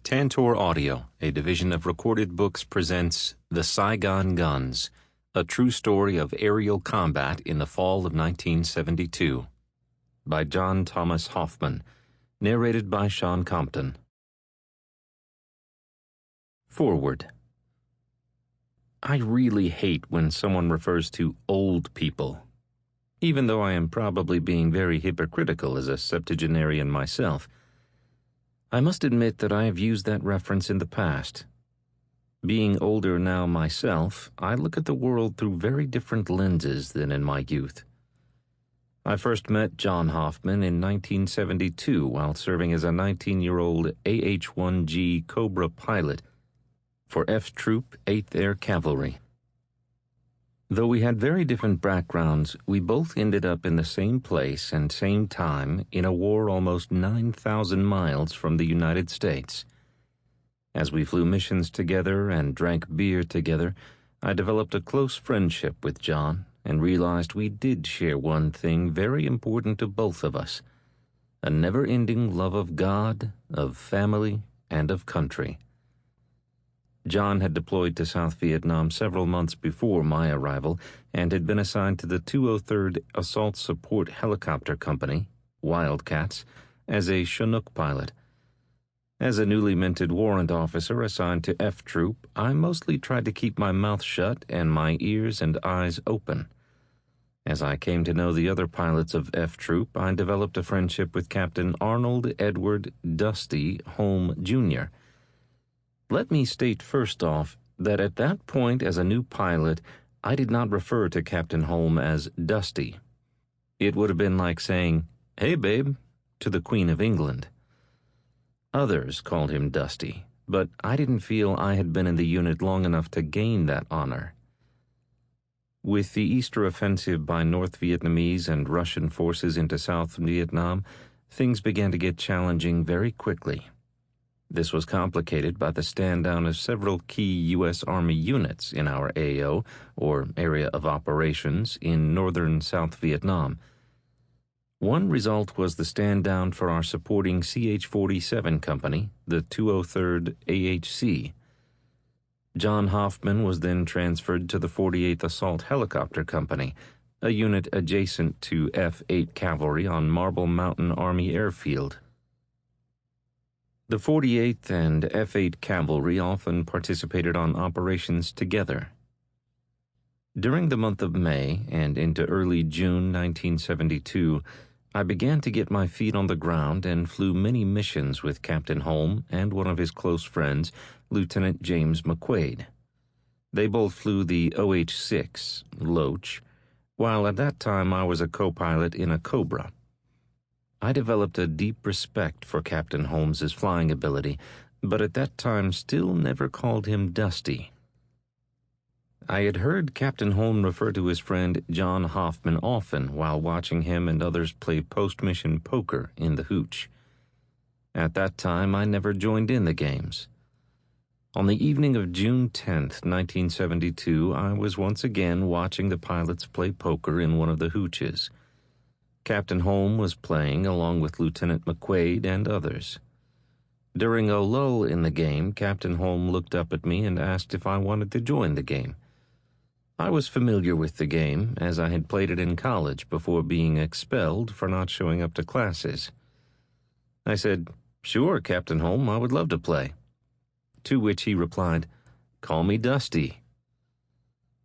Tantor Audio, a division of Recorded Books, presents The Saigon Guns, a true story of aerial combat in the fall of 1972, by John Thomas Hoffman, narrated by Shawn Compton. Forward. I really hate when someone refers to old people, even though I am probably being very hypocritical as a septuagenarian myself. I must admit that I have used that reference in the past. Being older now myself, I look at the world through very different lenses than in my youth. I first met John Hoffman in 1972 while serving as a 19-year-old AH-1G Cobra pilot for F Troop 8th Air Cavalry. Though we had very different backgrounds, we both ended up in the same place and same time in a war almost 9,000 miles from the United States. As we flew missions together and drank beer together, I developed a close friendship with John and realized we did share one thing very important to both of us: a never-ending love of God, of family, and of country. John had deployed to South Vietnam several months before my arrival and had been assigned to the 203rd Assault Support Helicopter Company, Wildcats, as a Chinook pilot. As a newly minted warrant officer assigned to F Troop, I mostly tried to keep my mouth shut and my ears and eyes open. As I came to know the other pilots of F Troop, I developed a friendship with Captain Arnold Edward Dusty Holm, Jr. Let me state first off that at that point as a new pilot, I did not refer to Captain Holm as Dusty. It would have been like saying, "Hey, babe," to the Queen of England. Others called him Dusty, but I didn't feel I had been in the unit long enough to gain that honor. With the Easter offensive by North Vietnamese and Russian forces into South Vietnam, things began to get challenging very quickly. This was complicated by the stand-down of several key U.S. Army units in our AO, or Area of Operations, in northern South Vietnam. One result was the stand-down for our supporting CH-47 company, the 203rd AHC. John Hoffman was then transferred to the 48th Assault Helicopter Company, a unit adjacent to F-8 Cavalry on Marble Mountain Army Airfield. The 48th and F-8 Cavalry often participated on operations together. During the month of May and into early June 1972, I began to get my feet on the ground and flew many missions with Captain Holm and one of his close friends, Lieutenant James McQuaid. They both flew the OH-6, Loach, while at that time I was a co-pilot in a Cobra. I developed a deep respect for Captain Holmes's flying ability, but at that time still never called him Dusty. I had heard Captain Holm refer to his friend John Hoffman often while watching him and others play post-mission poker in the hooch. At that time, I never joined in the games. On the evening of June 10th, 1972, I was once again watching the pilots play poker in one of the hooches. Captain Holm was playing along with Lieutenant McQuaid and others. During a lull in the game, Captain Holm looked up at me and asked if I wanted to join the game. I was familiar with the game, as I had played it in college before being expelled for not showing up to classes. I said, "Sure, Captain Holm, I would love to play." To which he replied, "Call me Dusty."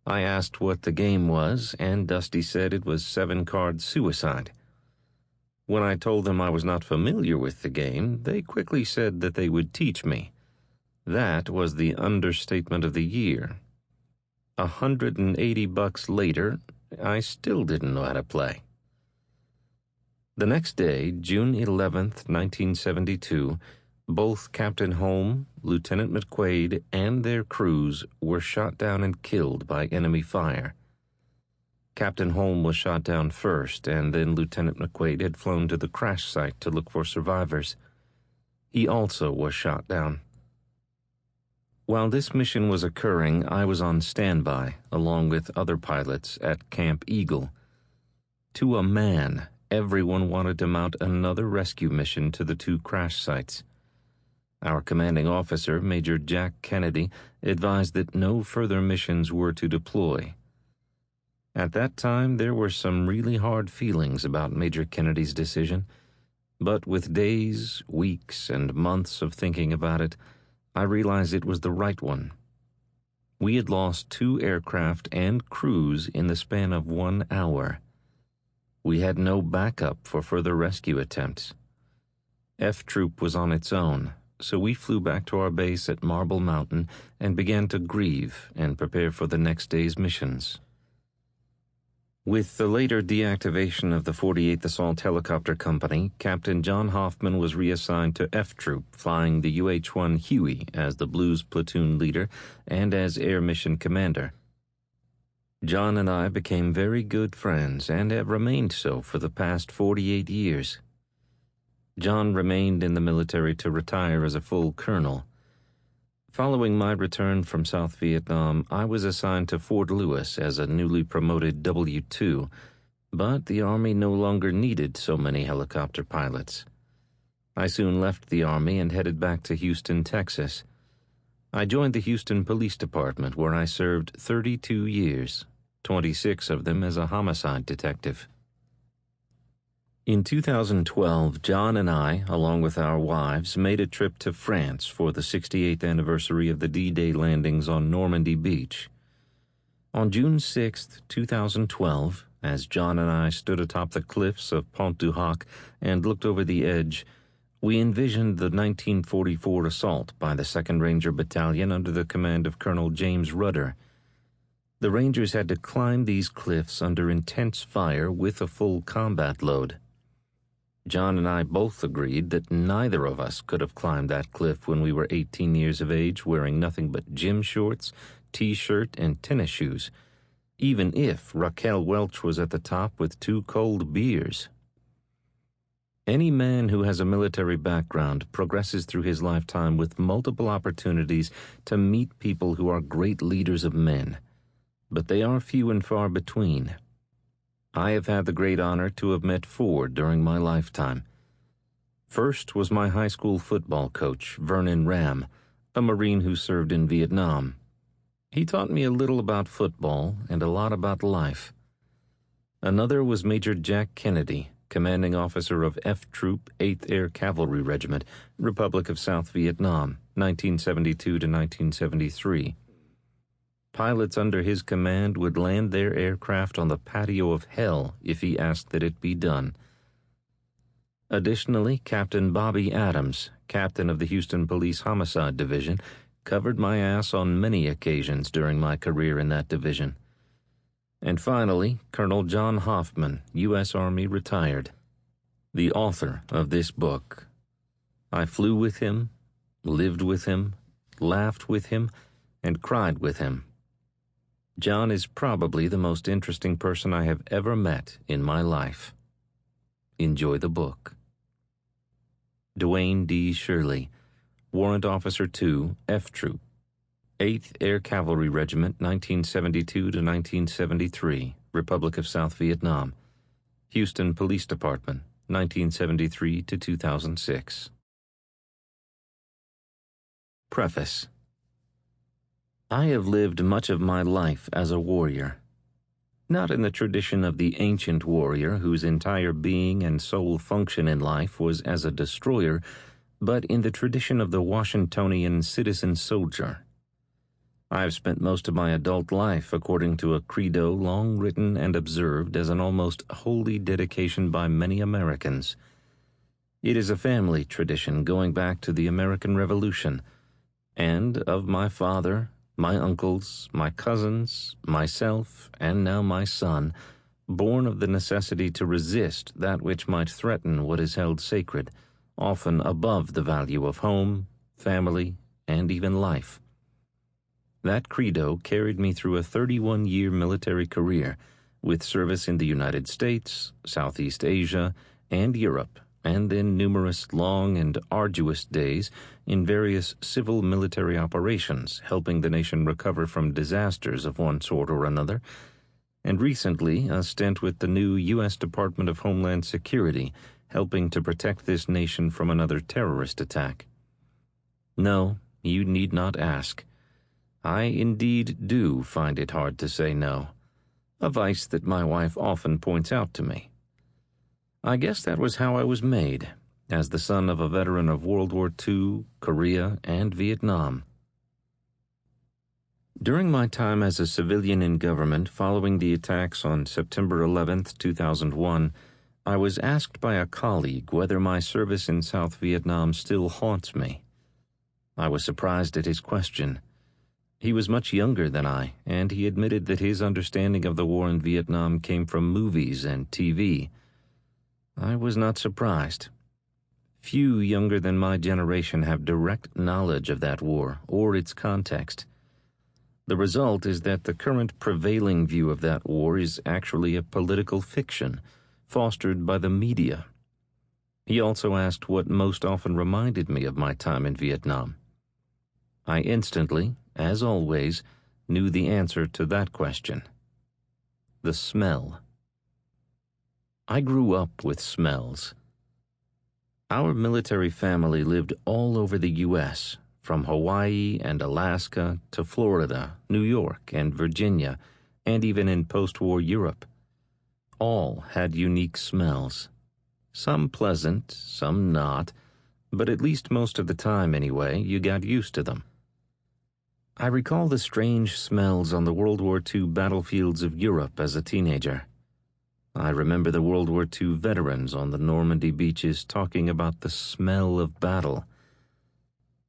I asked what the game was, and Dusty said it was 7-card suicide. When I told them I was not familiar with the game, they quickly said that they would teach me. That was the understatement of the year. $180 later, I still didn't know how to play. The next day, June 11th, 1972, both Captain Holm, Lieutenant McQuaid, and their crews were shot down and killed by enemy fire. Captain Holm was shot down first, and then Lieutenant McQuaid had flown to the crash site to look for survivors. He also was shot down. While this mission was occurring, I was on standby, along with other pilots, at Camp Eagle. To a man, everyone wanted to mount another rescue mission to the 2 crash sites. Our commanding officer, Major Jack Kennedy, advised that no further missions were to deploy. At that time, there were some really hard feelings about Major Kennedy's decision, but with days, weeks, and months of thinking about it, I realized it was the right one. We had lost 2 aircraft and crews in the span of 1 hour. We had no backup for further rescue attempts. F Troop was on its own, so we flew back to our base at Marble Mountain and began to grieve and prepare for the next day's missions. With the later deactivation of the 48th Assault Helicopter Company, Captain John Hoffman was reassigned to F Troop, flying the UH-1 Huey as the Blues platoon leader and as air mission commander. John and I became very good friends and have remained so for the past 48 years. John remained in the military to retire as a full colonel. Following my return from South Vietnam, I was assigned to Fort Lewis as a newly promoted W-2, but the Army no longer needed so many helicopter pilots. I soon left the Army and headed back to Houston, Texas. I joined the Houston Police Department, where I served 32 years, 26 of them as a homicide detective. In 2012, John and I, along with our wives, made a trip to France for the 68th anniversary of the D-Day landings on Normandy Beach. On June 6, 2012, as John and I stood atop the cliffs of Pont du Hoc and looked over the edge, we envisioned the 1944 assault by the 2nd Ranger Battalion under the command of Colonel James Rudder. The Rangers had to climb these cliffs under intense fire with a full combat load. John and I both agreed that neither of us could have climbed that cliff when we were 18 years of age, wearing nothing but gym shorts, t-shirt, and tennis shoes, even if Raquel Welch was at the top with 2 cold beers. Any man who has a military background progresses through his lifetime with multiple opportunities to meet people who are great leaders of men, but they are few and far between. I have had the great honor to have met 4 during my lifetime. First was my high school football coach, Vernon Ram, a Marine who served in Vietnam. He taught me a little about football and a lot about life. Another was Major Jack Kennedy, commanding officer of F Troop, 8th Air Cavalry Regiment, Republic of South Vietnam, 1972 to 1973. Pilots under his command would land their aircraft on the patio of hell if he asked that it be done. Additionally, Captain Bobby Adams, captain of the Houston Police Homicide Division, covered my ass on many occasions during my career in that division. And finally, Colonel John Hoffman, U.S. Army retired, the author of this book. I flew with him, lived with him, laughed with him, and cried with him. John is probably the most interesting person I have ever met in my life. Enjoy the book. Dwayne D. Shirley, Warrant Officer 2, F Troop, 8th Air Cavalry Regiment, 1972 to 1973, Republic of South Vietnam, Houston Police Department, 1973 to 2006. Preface. I have lived much of my life as a warrior. Not in the tradition of the ancient warrior whose entire being and sole function in life was as a destroyer, but in the tradition of the Washingtonian citizen soldier. I have spent most of my adult life according to a credo long written and observed as an almost holy dedication by many Americans. It is a family tradition going back to the American Revolution, and of my father, my uncles, my cousins, myself, and now my son, born of the necessity to resist that which might threaten what is held sacred, often above the value of home, family, and even life. That credo carried me through a 31-year military career, with service in the United States, Southeast Asia, and Europe, and then numerous long and arduous days in various civil military operations, helping the nation recover from disasters of one sort or another, and recently a stint with the new U.S. Department of Homeland Security, helping to protect this nation from another terrorist attack. No, you need not ask. I indeed do find it hard to say no, a vice that my wife often points out to me. I guess that was how I was made, as the son of a veteran of World War II, Korea, and Vietnam. During my time as a civilian in government following the attacks on September 11, 2001, I was asked by a colleague whether my service in South Vietnam still haunts me. I was surprised at his question. He was much younger than I, and he admitted that his understanding of the war in Vietnam came from movies and TV. I was not surprised. Few younger than my generation have direct knowledge of that war or its context. The result is that the current prevailing view of that war is actually a political fiction, fostered by the media. He also asked what most often reminded me of my time in Vietnam. I instantly, as always, knew the answer to that question. The smell. I grew up with smells. Our military family lived all over the U.S., from Hawaii and Alaska to Florida, New York, and Virginia, and even in post-war Europe. All had unique smells. Some pleasant, some not, but at least most of the time anyway, you got used to them. I recall the strange smells on the World War II battlefields of Europe as a teenager. I remember the World War II veterans on the Normandy beaches talking about the smell of battle.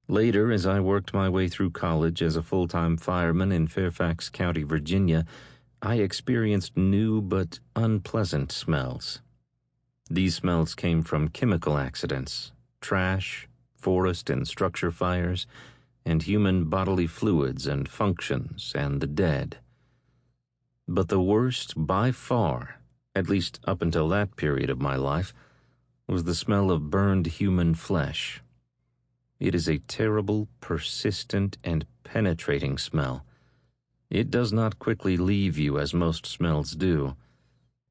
Later, as I worked my way through college as a full-time fireman in Fairfax County, Virginia, I experienced new but unpleasant smells. These smells came from chemical accidents, trash, forest and structure fires, and human bodily fluids and functions, and the dead. But the worst, by far, at least up until that period of my life, was the smell of burned human flesh. It is a terrible, persistent, and penetrating smell. It does not quickly leave you as most smells do.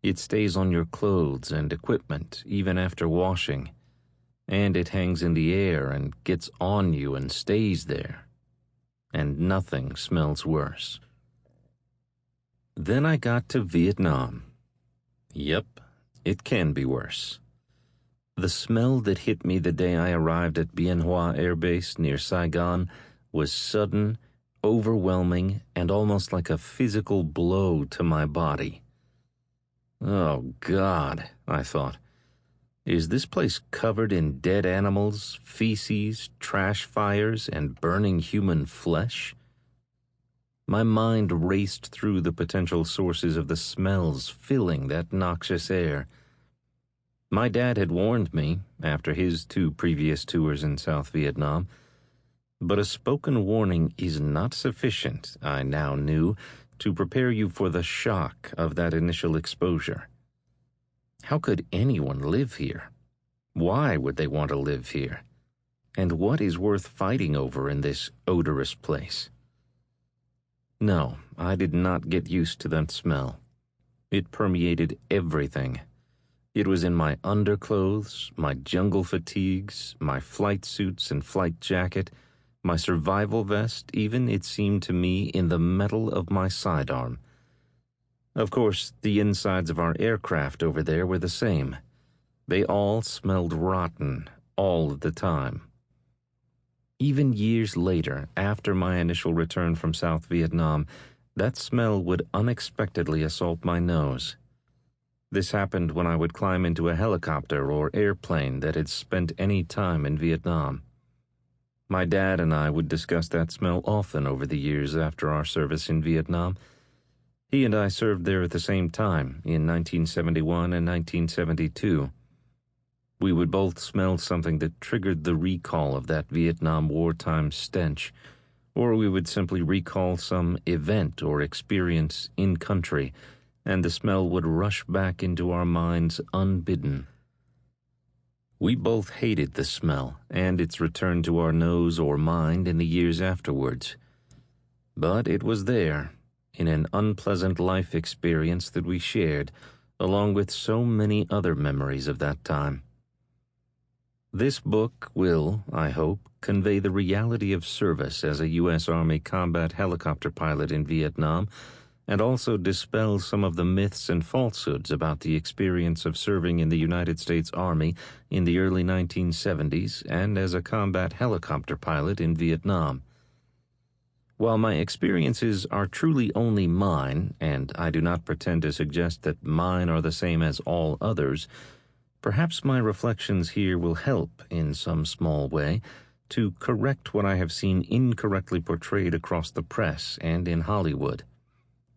It stays on your clothes and equipment even after washing, and it hangs in the air and gets on you and stays there. And nothing smells worse. Then I got to Vietnam. Yep, it can be worse. The smell that hit me the day I arrived at Bien Hoa Air Base near Saigon was sudden, overwhelming, and almost like a physical blow to my body. Oh, God, I thought. Is this place covered in dead animals, feces, trash fires, and burning human flesh? My mind raced through the potential sources of the smells filling that noxious air. My dad had warned me, after his 2 previous tours in South Vietnam, but a spoken warning is not sufficient, I now knew, to prepare you for the shock of that initial exposure. How could anyone live here? Why would they want to live here? And what is worth fighting over in this odorous place? No, I did not get used to that smell. It permeated everything. It was in my underclothes, my jungle fatigues, my flight suits and flight jacket, my survival vest, even, it seemed to me, in the metal of my sidearm. Of course, the insides of our aircraft over there were the same. They all smelled rotten, all of the time. Even years later, after my initial return from South Vietnam, that smell would unexpectedly assault my nose. This happened when I would climb into a helicopter or airplane that had spent any time in Vietnam. My dad and I would discuss that smell often over the years after our service in Vietnam. He and I served there at the same time, in 1971 and 1972. We would both smell something that triggered the recall of that Vietnam wartime stench, or we would simply recall some event or experience in country, and the smell would rush back into our minds unbidden. We both hated the smell and its return to our nose or mind in the years afterwards. But it was there, in an unpleasant life experience that we shared, along with so many other memories of that time. This book will, I hope, convey the reality of service as a U.S. Army combat helicopter pilot in Vietnam, and also dispel some of the myths and falsehoods about the experience of serving in the United States Army in the early 1970s and as a combat helicopter pilot in Vietnam. While my experiences are truly only mine, and I do not pretend to suggest that mine are the same as all others, perhaps my reflections here will help, in some small way, to correct what I have seen incorrectly portrayed across the press and in Hollywood,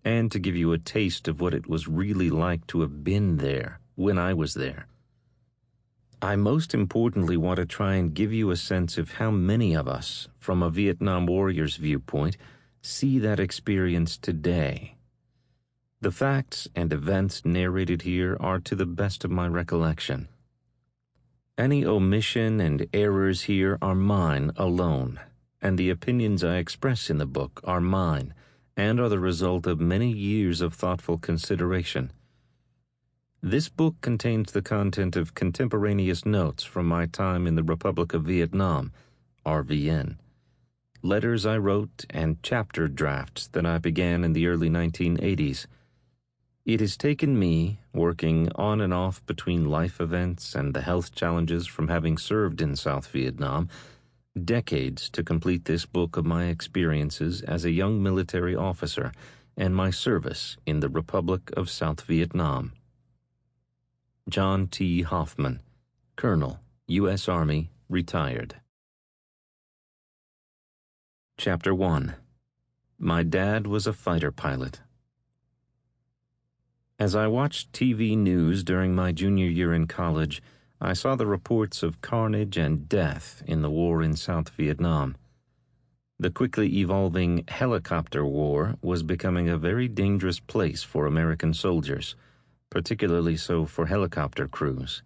and to give you a taste of what it was really like to have been there when I was there. I most importantly want to try and give you a sense of how many of us, from a Vietnam warrior's viewpoint, see that experience today. The facts and events narrated here are to the best of my recollection. Any omission and errors here are mine alone, and the opinions I express in the book are mine, and are the result of many years of thoughtful consideration. This book contains the content of contemporaneous notes from my time in the Republic of Vietnam, RVN, letters I wrote, and chapter drafts that I began in the early 1980s. It has taken me, working on and off between life events and the health challenges from having served in South Vietnam, decades to complete this book of my experiences as a young military officer and my service in the Republic of South Vietnam. John T. Hoffman, Colonel, U.S. Army, retired. Chapter 1. My dad was a fighter pilot. As I watched TV news during my junior year in college, I saw the reports of carnage and death in the war in South Vietnam. The quickly evolving helicopter war was becoming a very dangerous place for American soldiers, particularly so for helicopter crews.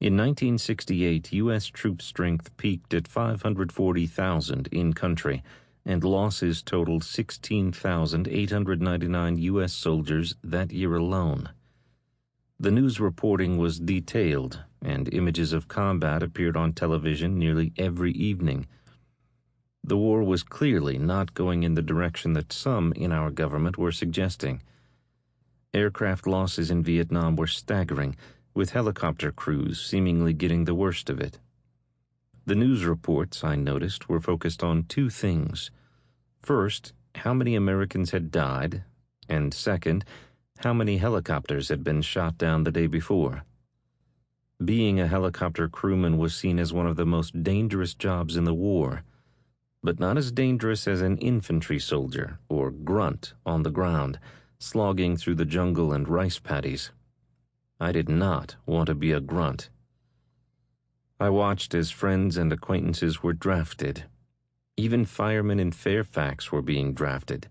In 1968, U.S. troop strength peaked at 540,000 in country, and losses totaled 16,899 U.S. soldiers that year alone. The news reporting was detailed, and images of combat appeared on television nearly every evening. The war was clearly not going in the direction that some in our government were suggesting. Aircraft losses in Vietnam were staggering, with helicopter crews seemingly getting the worst of it. The news reports, I noticed, were focused on two things. First, how many Americans had died, and second, how many helicopters had been shot down the day before. Being a helicopter crewman was seen as one of the most dangerous jobs in the war, but not as dangerous as an infantry soldier or grunt on the ground, slogging through the jungle and rice paddies. I did not want to be a grunt. I watched as friends and acquaintances were drafted. Even firemen in Fairfax were being drafted.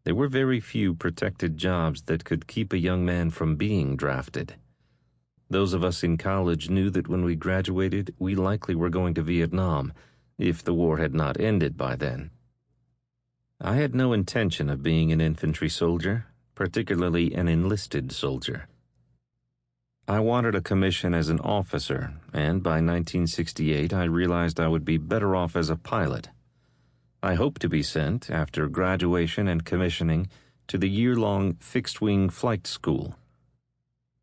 There were very few protected jobs that could keep a young man from being drafted. Those of us in college knew that when we graduated, we likely were going to Vietnam, if the war had not ended by then. I had no intention of being an infantry soldier, particularly an enlisted soldier. I wanted a commission as an officer, and by 1968 I realized I would be better off as a pilot. I hoped to be sent, after graduation and commissioning, to the year-long fixed-wing flight school.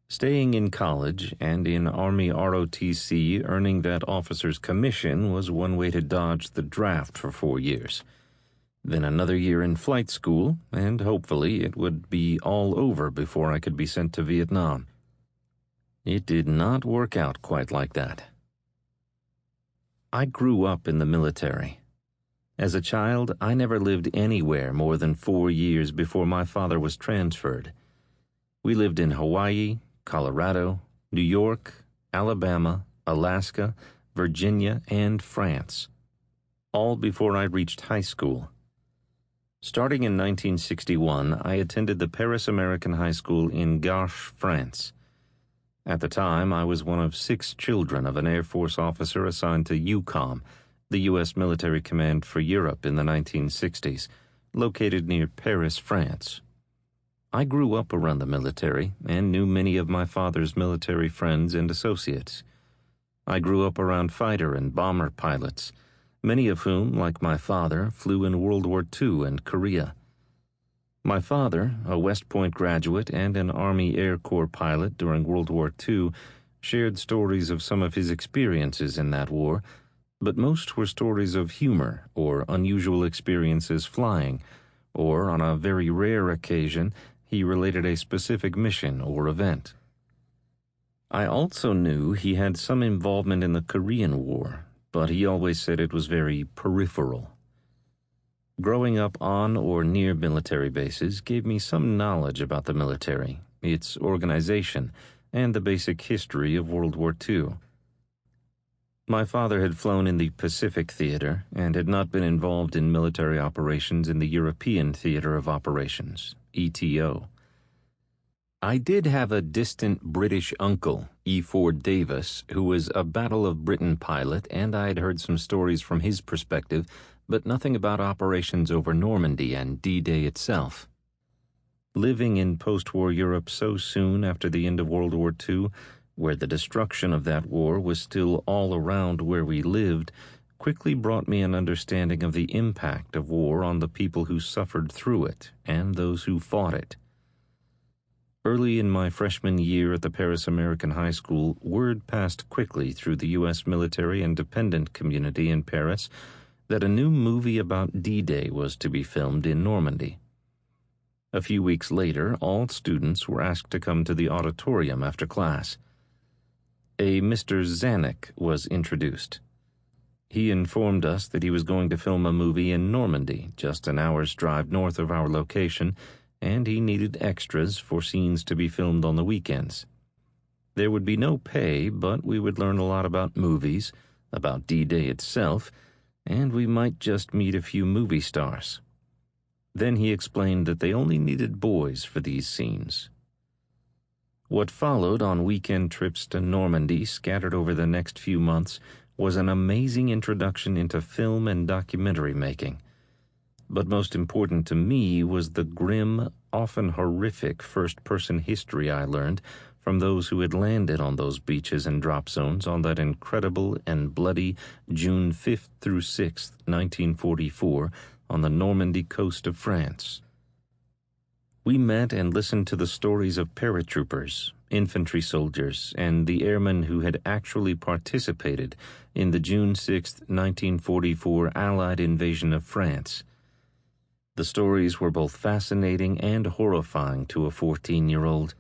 Staying in college and in Army ROTC earning that officer's commission was one way to dodge the draft for 4 years. Then another year in flight school, and hopefully it would be all over before I could be sent to Vietnam. It did not work out quite like that. I grew up in the military. As a child, I never lived anywhere more than 4 years before my father was transferred. We lived in Hawaii, Colorado, New York, Alabama, Alaska, Virginia, and France, all before I reached high school. Starting in 1961, I attended the Paris American High School in Garches, France. At the time, I was one of 6 children of an Air Force officer assigned to EUCOM, the U.S. military command for Europe in the 1960s, located near Paris, France. I grew up around the military and knew many of my father's military friends and associates. I grew up around fighter and bomber pilots, many of whom, like my father, flew in World War II and Korea. My father, a West Point graduate and an Army Air Corps pilot during World War II, shared stories of some of his experiences in that war, but most were stories of humor or unusual experiences flying, or on a very rare occasion, he related a specific mission or event. I also knew he had some involvement in the Korean War, but he always said it was very peripheral. Growing up on or near military bases gave me some knowledge about the military, its organization, and the basic history of World War II. My father had flown in the Pacific Theater and had not been involved in military operations in the European Theater of Operations, ETO. I did have a distant British uncle, E. Ford Davis, who was a Battle of Britain pilot, and I had heard some stories from his perspective, but nothing about operations over Normandy and D-Day itself. Living in post-war Europe so soon after the end of World War II, where the destruction of that war was still all around where we lived, quickly brought me an understanding of the impact of war on the people who suffered through it and those who fought it. Early in my freshman year at the Paris American High School, word passed quickly through the U.S. military and dependent community in Paris that a new movie about D-Day was to be filmed in Normandy. A few weeks later, all students were asked to come to the auditorium after class. A Mr. Zanuck was introduced. He informed us that he was going to film a movie in Normandy, just an hour's drive north of our location, and he needed extras for scenes to be filmed on the weekends. There would be no pay, but we would learn a lot about movies, about D-Day itself, and we might just meet a few movie stars. Then he explained that they only needed boys for these scenes. What followed on weekend trips to Normandy, scattered over the next few months, was an amazing introduction into film and documentary making. But most important to me was the grim, often horrific first-person history I learned from those who had landed on those beaches and drop zones on that incredible and bloody June 5th through 6th, 1944, on the Normandy coast of France. We met and listened to the stories of paratroopers, infantry soldiers, and the airmen who had actually participated in the June 6, 1944 Allied invasion of France. The stories were both fascinating and horrifying to a 14-year-old.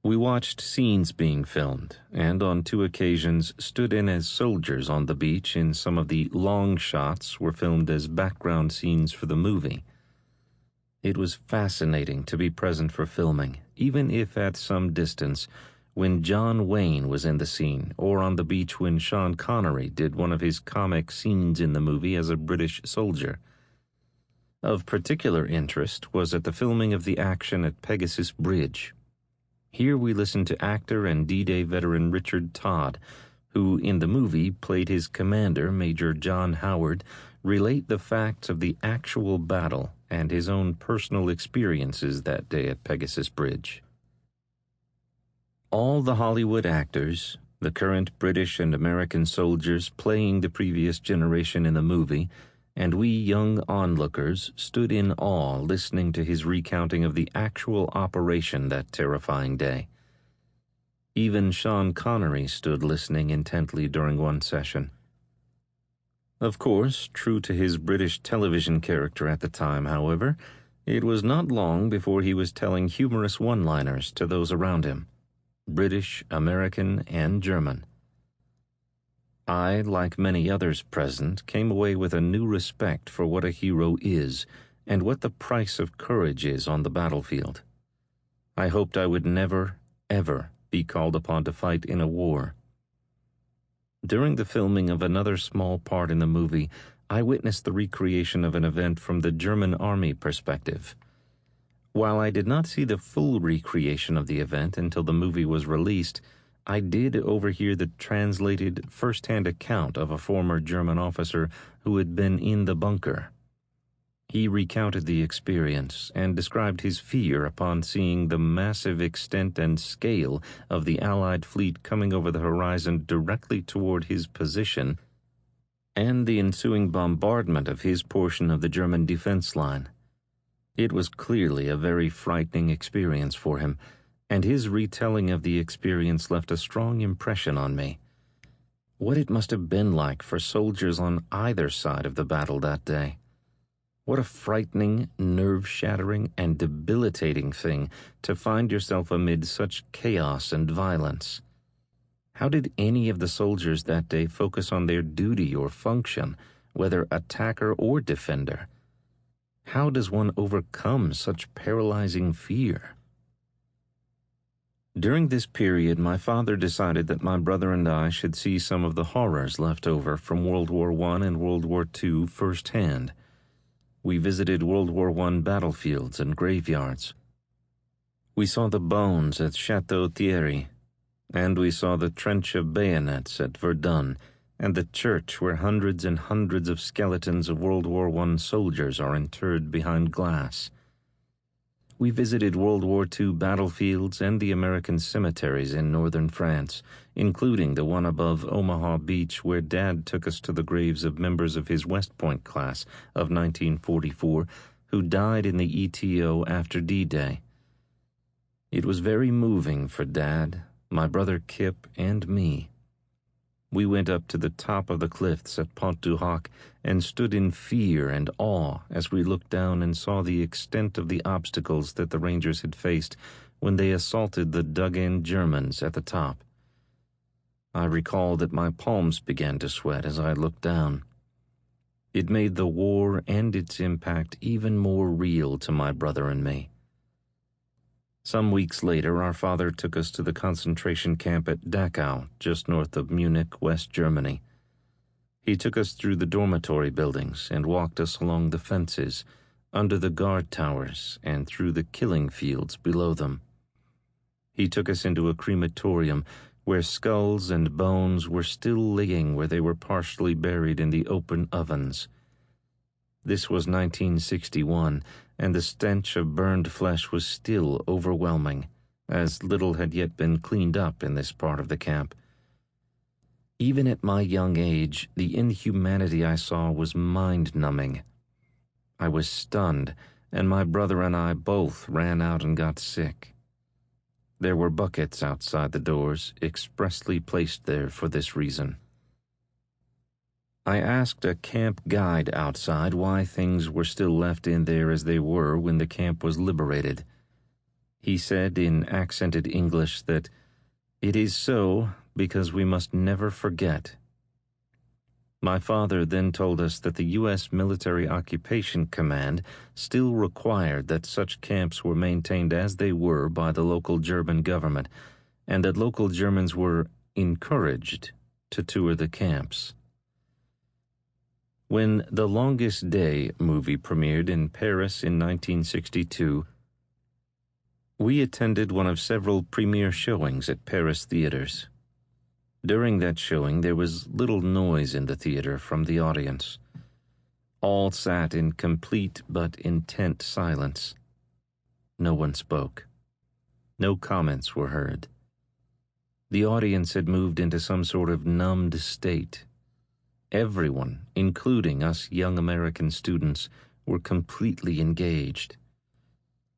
We watched scenes being filmed, and on 2 occasions stood in as soldiers on the beach in some of the long shots were filmed as background scenes for the movie. It was fascinating to be present for filming, even if at some distance, when John Wayne was in the scene, or on the beach when Sean Connery did one of his comic scenes in the movie as a British soldier. Of particular interest was at the filming of the action at Pegasus Bridge. Here we listened to actor and D-Day veteran Richard Todd, who in the movie played his commander, Major John Howard, relate the facts of the actual battle and his own personal experiences that day at Pegasus Bridge. All the Hollywood actors, the current British and American soldiers playing the previous generation in the movie, and we young onlookers stood in awe listening to his recounting of the actual operation that terrifying day. Even Sean Connery stood listening intently during one session. Of course, true to his British television character at the time, however, it was not long before he was telling humorous one-liners to those around him, British, American, and German. I, like many others present, came away with a new respect for what a hero is and what the price of courage is on the battlefield. I hoped I would never, ever be called upon to fight in a war. During the filming of another small part in the movie, I witnessed the recreation of an event from the German Army perspective. While I did not see the full recreation of the event until the movie was released, I did overhear the translated first-hand account of a former German officer who had been in the bunker. He recounted the experience and described his fear upon seeing the massive extent and scale of the Allied fleet coming over the horizon directly toward his position, and the ensuing bombardment of his portion of the German defense line. It was clearly a very frightening experience for him, and his retelling of the experience left a strong impression on me. What it must have been like for soldiers on either side of the battle that day. What a frightening, nerve-shattering, and debilitating thing to find yourself amid such chaos and violence. How did any of the soldiers that day focus on their duty or function, whether attacker or defender? How does one overcome such paralyzing fear? During this period, my father decided that my brother and I should see some of the horrors left over from World War I and World War II firsthand. We visited World War I battlefields and graveyards. We saw the bones at Chateau Thierry, and we saw the trench of bayonets at Verdun, and the church where hundreds and hundreds of skeletons of World War I soldiers are interred behind glass. We visited World War II battlefields and the American cemeteries in northern France, including the one above Omaha Beach where Dad took us to the graves of members of his West Point class of 1944 who died in the ETO after D-Day. It was very moving for Dad, my brother Kip, and me. We went up to the top of the cliffs at Pont du Hoc and stood in fear and awe as we looked down and saw the extent of the obstacles that the Rangers had faced when they assaulted the dug-in Germans at the top. I recall that my palms began to sweat as I looked down. It made the war and its impact even more real to my brother and me. Some weeks later, our father took us to the concentration camp at Dachau, just north of Munich, West Germany. He took us through the dormitory buildings and walked us along the fences, under the guard towers, and through the killing fields below them. He took us into a crematorium where skulls and bones were still laying where they were partially buried in the open ovens. This was 1961, and the stench of burned flesh was still overwhelming, as little had yet been cleaned up in this part of the camp. Even at my young age, the inhumanity I saw was mind-numbing. I was stunned, and my brother and I both ran out and got sick. There were buckets outside the doors, expressly placed there for this reason. I asked a camp guide outside why things were still left in there as they were when the camp was liberated. He said in accented English that it is so because we must never forget. My father then told us that the U.S. Military Occupation Command still required that such camps were maintained as they were by the local German government, and that local Germans were encouraged to tour the camps. When The Longest Day movie premiered in Paris in 1962, we attended one of several premiere showings at Paris theaters. During that showing, there was little noise in the theater from the audience. All sat in complete but intent silence. No one spoke. No comments were heard. The audience had moved into some sort of numbed state. Everyone, including us young American students, were completely engaged.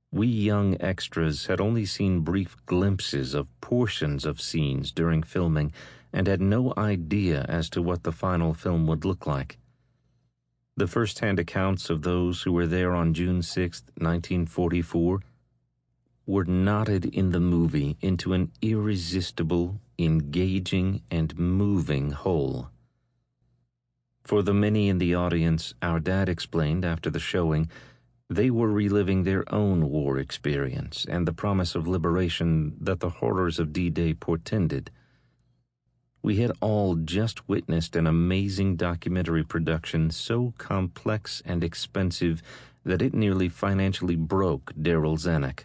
We young extras had only seen brief glimpses of portions of scenes during filming and had no idea as to what the final film would look like. The first-hand accounts of those who were there on June 6, 1944, were knotted in the movie into an irresistible, engaging, and moving whole. For the many in the audience, our dad explained after the showing, they were reliving their own war experience and the promise of liberation that the horrors of D-Day portended. We had all just witnessed an amazing documentary production so complex and expensive that it nearly financially broke Daryl Zanuck.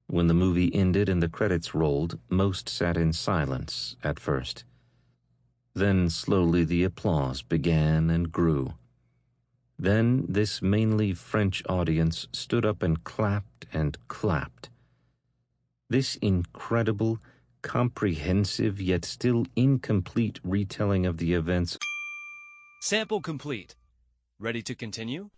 When the movie ended and the credits rolled, most sat in silence at first. Then slowly the applause began and grew. Then this mainly French audience stood up and clapped and clapped. This incredible, comprehensive yet still incomplete retelling of the events. Sample complete. Ready to continue?